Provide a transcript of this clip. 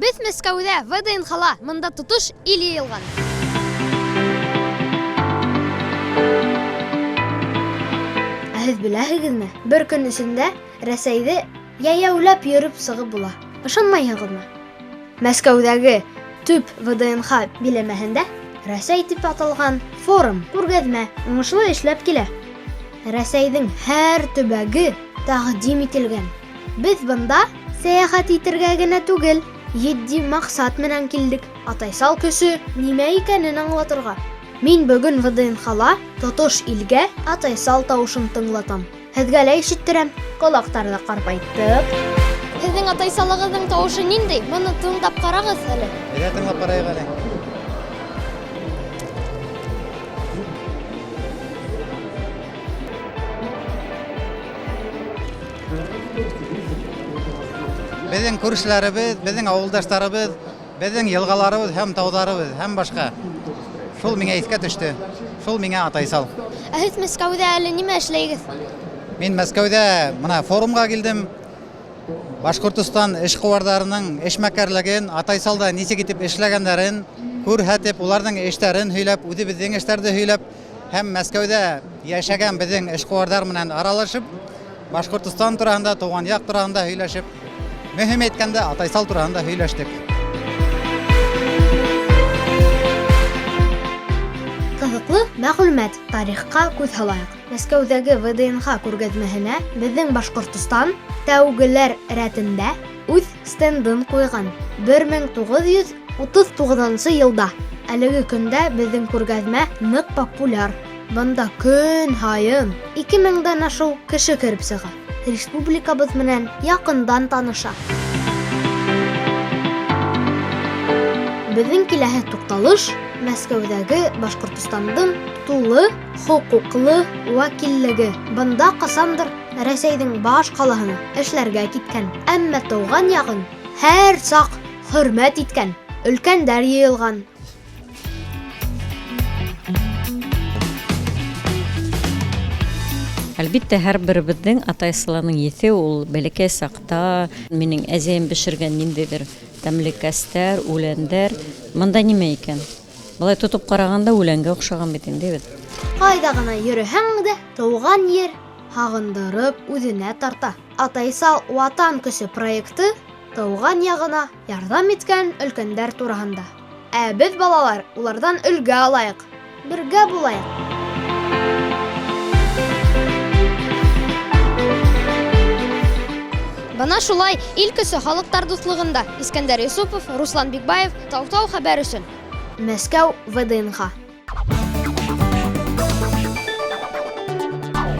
Без Мәскәүдә ВДНХ-ла, монда тотыш ил йыелган. Һез беләһегезме? Бер көн эчендә Рәсәйдә яяулап йөреп сыгып була. Ышанмайһығыҙмы? Мәскәүдәге төп ВДНХ биләмәһендә Рәсәй дип аталган форум, күргәҙмә уңышлы эшләп килә. Рәсәйҙең һәр төбәге тәҡдим ителгән. Без бында сәяхәт итергә генә түгел, етди маҡсат менән килдек. Атайсал көсө нимә икәнен аңлатырға. Мин бөгөн ВДНХ-ла тотош илгә атайсал тауышын тыңлатам. Һеҙгә лә ишеттерәм, ҡолаҡтарҙы ҡарпайттыҡ. Һеҙҙең атайсалығыҙҙың тауышы ниндәй? Быны тыңлап ҡарағыҙ әле. Әйҙә тыңлап ҡарайыҡ әле. Беҙҙең күршеләребеҙ, беҙҙең ауылдаштарыбыҙ, беҙҙең йылғаларыбыҙ һәм тауҙарыбыҙ һәм башҡа. Шул миңә иҫкә төштө. Шул миңә атайсал. Ә һеҙ Мәскәүҙә әле нимә эшләйһегеҙ? Мин Мәскәүҙә бына форумға килдем. Башҡортостан эшҡыуарҙарының эшмәкәрлеген, атайсалда нисек итеп эшләгәндәрен күрһәтеп, уларҙың эштәрен һөйләп, үҙебеҙҙең эштәрҙе һөйләп, һәм Мәскәүҙә йәшәгән беҙҙең эшҡыуарҙар менән аралашып, Башҡортостан тураһында, тыуған яҡ тураһында һөйләшеп, мөһим әйткәндә атайсал тураһында һөйләштек. Ҡыҙыҡлы мәғлүмәт, тарихҡа күҙ һалайыҡ. Мәскәүҙәге ВДНХ күргәҙмәһенә беҙҙең Башҡортостан тәүгеләр рәтендә үҙ стендын ҡуйған. 1939 йылда. Әлеге көндә беҙҙең күргәҙмә ныҡ популяр. Бында көн һайын 2000-дан ашыу кеше кереп сыға. Республикабыҙ менән яҡындан таныша. Беҙҙең киләһе туҡталыш Мәскәүҙәге Башҡортостандың тулы хоҡуҡлы вәкиллеге. Бында ҡасандыр Рәсәйҙең баш ҡалаһына эшләргә киткән. Әммә тыуған яғын һәр саҡ хөрмәт иткән. Өлкәндәр йыйылған. Әлбиттә, һәр беребеҙҙең атайсылының еҫе ул бәләкәй саҡта минең әсәйем бешергән ниндәйҙер тәмле кәстәр, үләндәр. Мында нимә икән? Былай тотоп ҡарағанда үләнгә оҡшаған бит инде бит. Ҡайҙа ғына йөрөһәң дә, тыуған ер һағындырып үҙенә тарта. Атайсал ватан көсө проекты тыуған яғына ярҙам иткән өлкәндәр тураһында. Ә беҙ балалар уларҙан өлгө алайыҡ. Бергә булайыҡ. Бына шулай ил көсө халыҡтар дуҫлығында Искәндәр Юсупов, Руслан Бикбаев, Тау-Тау хәбәр өсөн. Мәскәү ВДНХ.